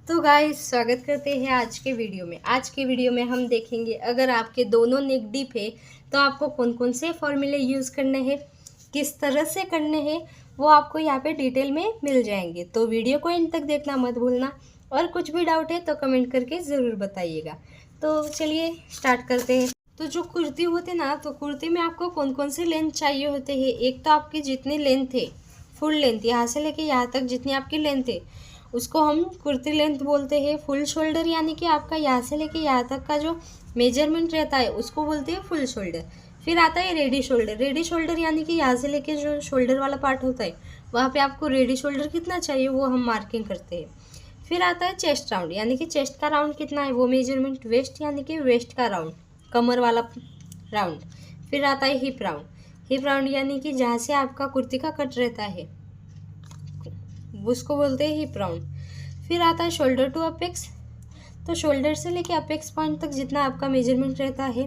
तो गाइस स्वागत करते हैं आज के वीडियो में हम देखेंगे अगर आपके दोनों नेक डीप है तो आपको कौन कौन से फॉर्मूले यूज़ करने हैं, किस तरह से करने हैं, वो आपको यहाँ पे डिटेल में मिल जाएंगे। तो वीडियो को एंड तक देखना मत भूलना और कुछ भी डाउट है तो कमेंट करके ज़रूर बताइएगा। तो चलिए स्टार्ट करते हैं। तो जो कुर्ती होते ना, तो कुर्ती में आपको कौन कौन से लेंथ चाहिए होते हैं। एक तो आपकी जितनी लेंथ है, फुल लेंथ, यहाँ से लेके यहाँ तक जितनी आपकी लेंथ है उसको हम कुर्ती लेंथ बोलते हैं। फुल शोल्डर यानी कि आपका यहाँ से लेके यहाँ तक का जो मेजरमेंट रहता है उसको बोलते हैं फुल शोल्डर। फिर आता है रेडी शोल्डर। रेडी शोल्डर यानी कि यहाँ से लेके जो शोल्डर वाला पार्ट होता है वहाँ पे आपको रेडी शोल्डर कितना चाहिए वो हम मार्किंग करते हैं। फिर आता है चेस्ट राउंड, यानी कि चेस्ट का राउंड कितना है वो मेजरमेंट। वेस्ट यानी कि वेस्ट का राउंड, कमर वाला राउंड। फिर आता है हिप राउंड। हिप राउंड यानी कि जहाँ से आपका कुर्ती का कट रहता है उसको बोलते हैं हिप राउंड। फिर आता है शोल्डर टू अपेक्स। तो शोल्डर से लेके अपेक्स पॉइंट तक जितना आपका मेजरमेंट रहता है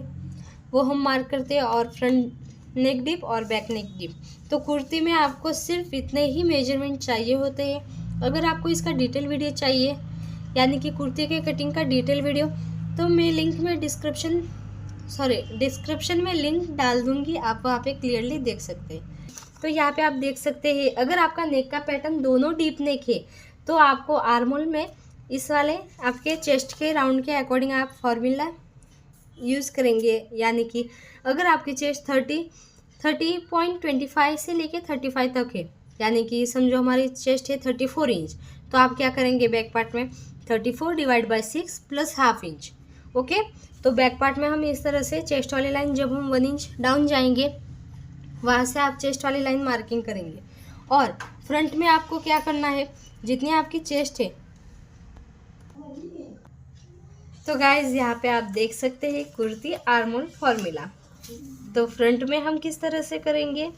वो हम मार्क करते हैं। और फ्रंट नेक डीप और बैक नेक डीप। तो कुर्ती में आपको सिर्फ इतने ही मेजरमेंट चाहिए होते हैं। अगर आपको इसका डिटेल वीडियो चाहिए यानी कि कुर्ती के कटिंग का डिटेल वीडियो, तो मैं डिस्क्रिप्शन में लिंक डाल दूँगी, आप वहाँ पे क्लियरली देख सकते हैं। तो यहाँ पे आप देख सकते हैं अगर आपका नेक का पैटर्न दोनों डीप नेक है तो आपको आर्मोल में इस वाले आपके चेस्ट के राउंड के अकॉर्डिंग आप फॉर्मूला यूज़ करेंगे। यानी कि अगर आपकी चेस्ट 30.25 से लेके 35 तक है, यानी कि समझो हमारी चेस्ट है 34 इंच, तो आप क्या करेंगे बैक पार्ट में 34 divide by 6 plus half inch. Okay, तो बैक पार्ट में हम इस तरह से चेस्ट वाली लाइन जब हम 1 इंच डाउन जाएंगे वहाँ से आप चेस्ट वाली लाइन मार्किंग करेंगे। और फ्रंट में आपको क्या करना है, जितनी आपकी चेस्ट है। तो गाइज यहाँ पे आप देख सकते हैं कुर्ती आर्मोल फॉर्मूला। तो फ्रंट में हम किस तरह से करेंगे,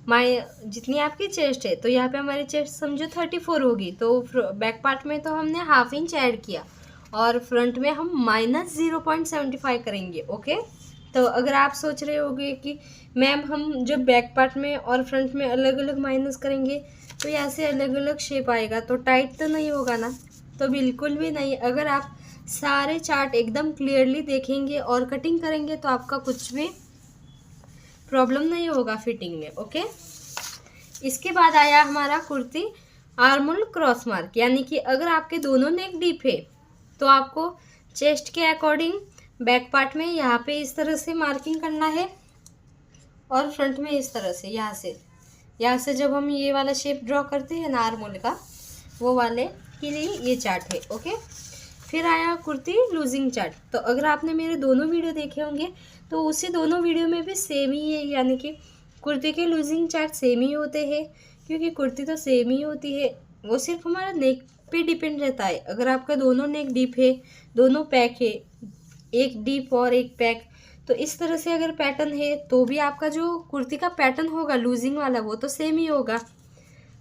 जितनी आपकी चेस्ट है, तो यहाँ पे हमारी चेस्ट समझो 34 होगी, तो बैक पार्ट में तो हमने हाफ इंच ऐड किया और फ्रंट में हम -0.75 करेंगे। ओके, तो अगर आप सोच रहे होगे कि मैम हम जब बैक पार्ट में और फ्रंट में अलग अलग माइनस करेंगे तो यहाँ से अलग अलग शेप आएगा, तो टाइट तो नहीं होगा ना। तो बिल्कुल भी नहीं। अगर आप सारे चार्ट एकदम क्लियरली देखेंगे और कटिंग करेंगे तो आपका कुछ भी प्रॉब्लम नहीं होगा फिटिंग में। ओके, इसके बाद आया हमारा कुर्ती आर्मोल क्रॉस मार्क। यानी कि अगर आपके दोनों नेक डीप है तो आपको चेस्ट के अकॉर्डिंग बैक पार्ट में यहाँ पे इस तरह से मार्किंग करना है और फ्रंट में इस तरह से यहाँ से जब हम ये वाला शेप ड्रॉ करते हैं ना आर्मोल का, वो वाले के लिए ये चार्ट है। ओके, फिर आया कुर्ती लूजिंग चार्ट। तो अगर आपने मेरे दोनों वीडियो देखे होंगे तो उसी दोनों वीडियो में भी सेम ही है, यानी कि कुर्ती के लूजिंग चार्ट सेम ही होते हैं, क्योंकि कुर्ती तो सेम ही होती है। वो सिर्फ हमारा नेक पे डिपेंड रहता है। अगर आपका दोनों नेक डीप है, दोनों पैक है, एक डीप और एक पैक, तो इस तरह से अगर पैटर्न है तो भी आपका जो कुर्ती का पैटर्न होगा लूजिंग वाला वो तो सेम ही होगा।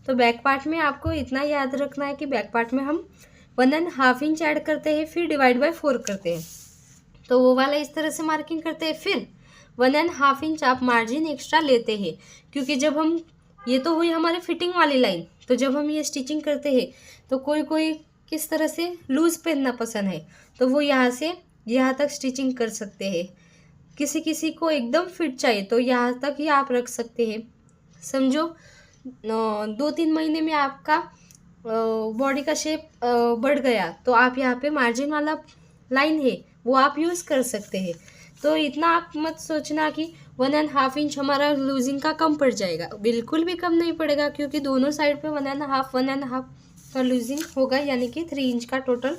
तो बैक पार्ट में आपको इतना याद रखना है कि बैक पार्ट में हम 1.5 इंच ऐड करते हैं, फिर डिवाइड बाय 4 करते हैं, तो वो वाला इस तरह से मार्किंग करते हैं। फिर 1.5 इंच आप मार्जिन एक्स्ट्रा लेते हैं, क्योंकि जब हम, ये तो हुई हमारी फिटिंग वाली लाइन, तो जब हम ये स्टिचिंग करते हैं तो कोई किस तरह से लूज़ पहनना पसंद है तो वो यहाँ से यहाँ तक स्टिचिंग कर सकते हैं। किसी को एकदम फिट चाहिए तो यहाँ तक ही आप रख सकते हैं। समझो 2-3 महीने में आपका बॉडी का शेप बढ़ गया तो आप यहाँ पे मार्जिन वाला लाइन है वो आप यूज़ कर सकते हैं। तो इतना आप मत सोचना कि 1.5 इंच हमारा लूजिंग का कम पड़ जाएगा, बिल्कुल भी कम नहीं पड़ेगा, क्योंकि दोनों साइड पे 1.5 का लूजिंग होगा, यानी कि 3 इंच का टोटल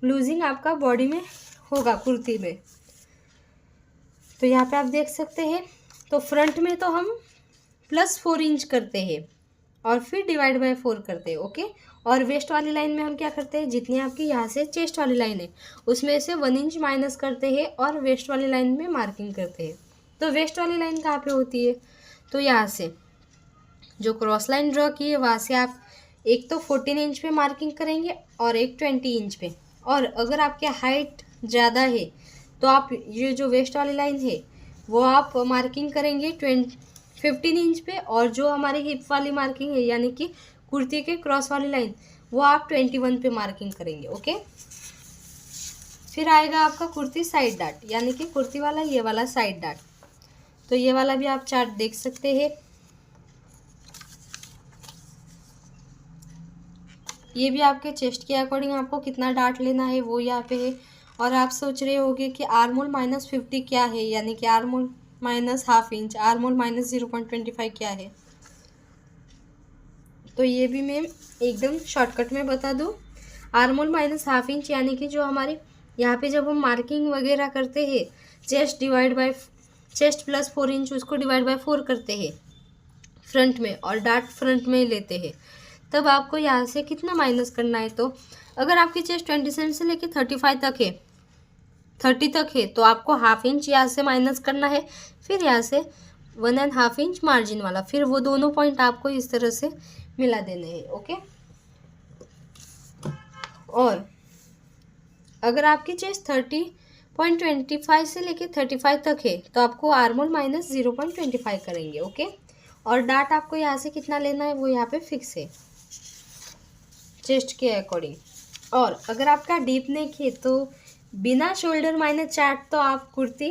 लूजिंग आपका बॉडी में होगा कुर्ती में। तो यहाँ पे आप देख सकते हैं। तो फ्रंट में तो हम +4 इंच करते हैं और फिर डिवाइड बाय 4 करते हैं। ओके, और वेस्ट वाली लाइन में हम क्या करते हैं, जितनी आपकी यहाँ से चेस्ट वाली लाइन है उसमें से 1 इंच माइनस करते हैं और वेस्ट वाली लाइन में मार्किंग करते हैं। तो वेस्ट वाली लाइन कहाँ पे होती है, तो यहाँ से जो क्रॉस लाइन ड्रॉ की है वहाँ से आप एक तो 14 इंच पे मार्किंग करेंगे और एक 20 इंच पे। और अगर आपके हाइट ज़्यादा है तो आप ये जो वेस्ट वाली लाइन है वो आप मार्किंग करेंगे 15 इंच पे, और जो हमारी हिप वाली मार्किंग है यानी कि कुर्ती के क्रॉस वाली लाइन वो आप 21 पे मार्किंग करेंगे। ओके, फिर आएगा आपका कुर्ती साइड डार्ट, यानी कि कुर्ती वाला ये वाला साइड डार्ट। तो ये वाला भी आप चार्ट देख सकते हैं। ये भी आपके चेस्ट के अकॉर्डिंग आपको कितना डार्ट लेना है वो यहाँ पे है। और आप सोच रहे होगे कि आर्मोल -50 क्या है, यानी कि आर्मोल -1/2 इंच, आर्मोल -0.25 क्या है। तो ये भी मैं एकदम शॉर्टकट में बता दूँ। आर्मोल -1/2 इंच यानी कि जो हमारे यहाँ पे जब हम मार्किंग वगैरह करते हैं, चेस्ट प्लस 4 इंच उसको डिवाइड बाय 4 करते हैं फ्रंट में, और डार्ट फ्रंट में लेते हैं, तब आपको यहाँ से कितना माइनस करना है। तो अगर आपकी चेस्ट 27 से लेके 35 तक है, 30 तक है, तो आपको 1/2 इंच यहाँ से माइनस करना है। फिर यहाँ से 1.5 इंच मार्जिन वाला, फिर वो दोनों पॉइंट आपको इस तरह से मिला देने हैं। ओके, और अगर आपकी चेस्ट 30.25 से लेके 35 तक है, तो आपको आर्मोल -0.25 करेंगे। ओके, और डार्ट आपको यहाँ से कितना लेना है वो यहाँ पे फिक्स है चेस्ट के अकॉर्डिंग। और अगर आपका डीप नेक है तो बिना शोल्डर माइनस चार्ट तो आप कुर्ती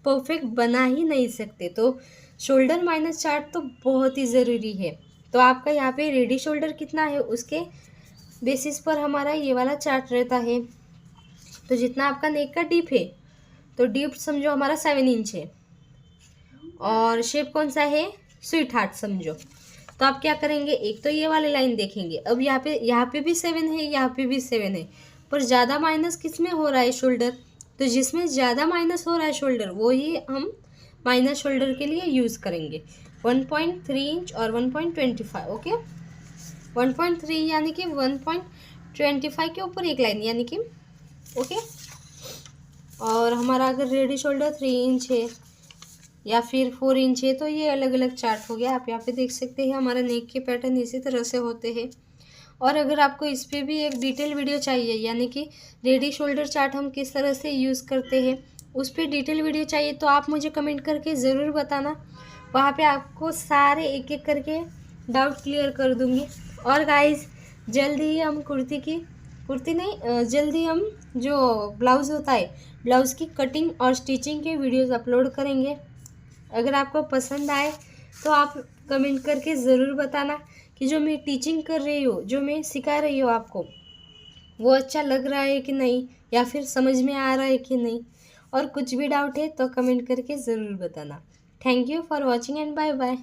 परफेक्ट बना ही नहीं सकते। तो शोल्डर माइनस चार्ट तो बहुत ही ज़रूरी है। तो आपका यहाँ पे रेडी शोल्डर कितना है उसके बेसिस पर हमारा ये वाला चार्ट रहता है। तो जितना आपका नेक का डीप है, तो डीप समझो हमारा 7 इंच है, और शेप कौन सा है, स्वीट हार्ट समझो। तो आप क्या करेंगे, एक तो ये वाली लाइन देखेंगे। अब यहाँ पे भी 7 है, यहाँ पे भी 7 है, पर ज़्यादा माइनस किस में हो रहा है, शोल्डर। तो जिसमें ज़्यादा माइनस हो रहा है शोल्डर, वो ही हम माइनस शोल्डर के लिए यूज़ करेंगे। 1.3 इंच और 1.25। ओके, 1.3 यानी कि 1.25 के ऊपर एक लाइन, यानी कि ओके। और हमारा अगर रेडी शोल्डर 3 इंच है या फिर 4 इंच है, तो ये अलग अलग चार्ट हो गया। आप यहाँ पे देख सकते हैं हमारा नेक के पैटर्न इसी तरह से होते हैं। और अगर आपको इस पर भी एक डिटेल वीडियो चाहिए, यानी कि रेडी शोल्डर चार्ट हम किस तरह से यूज़ करते हैं, उस पर डिटेल वीडियो चाहिए, तो आप मुझे कमेंट करके ज़रूर बताना। वहाँ पे आपको सारे एक एक करके डाउट क्लियर कर दूँगी। और गाइस, जल्दी ही हम जल्दी हम जो ब्लाउज़ होता है, ब्लाउज़ की कटिंग और स्टिचिंग के वीडियोज़ अपलोड करेंगे। अगर आपको पसंद आए तो आप कमेंट करके ज़रूर बताना कि जो मैं टीचिंग कर रही हूँ, जो मैं सिखा रही हूँ आपको, वो अच्छा लग रहा है कि नहीं, या फिर समझ में आ रहा है कि नहीं। और कुछ भी डाउट है तो कमेंट करके ज़रूर बताना। Thank you for watching and bye bye.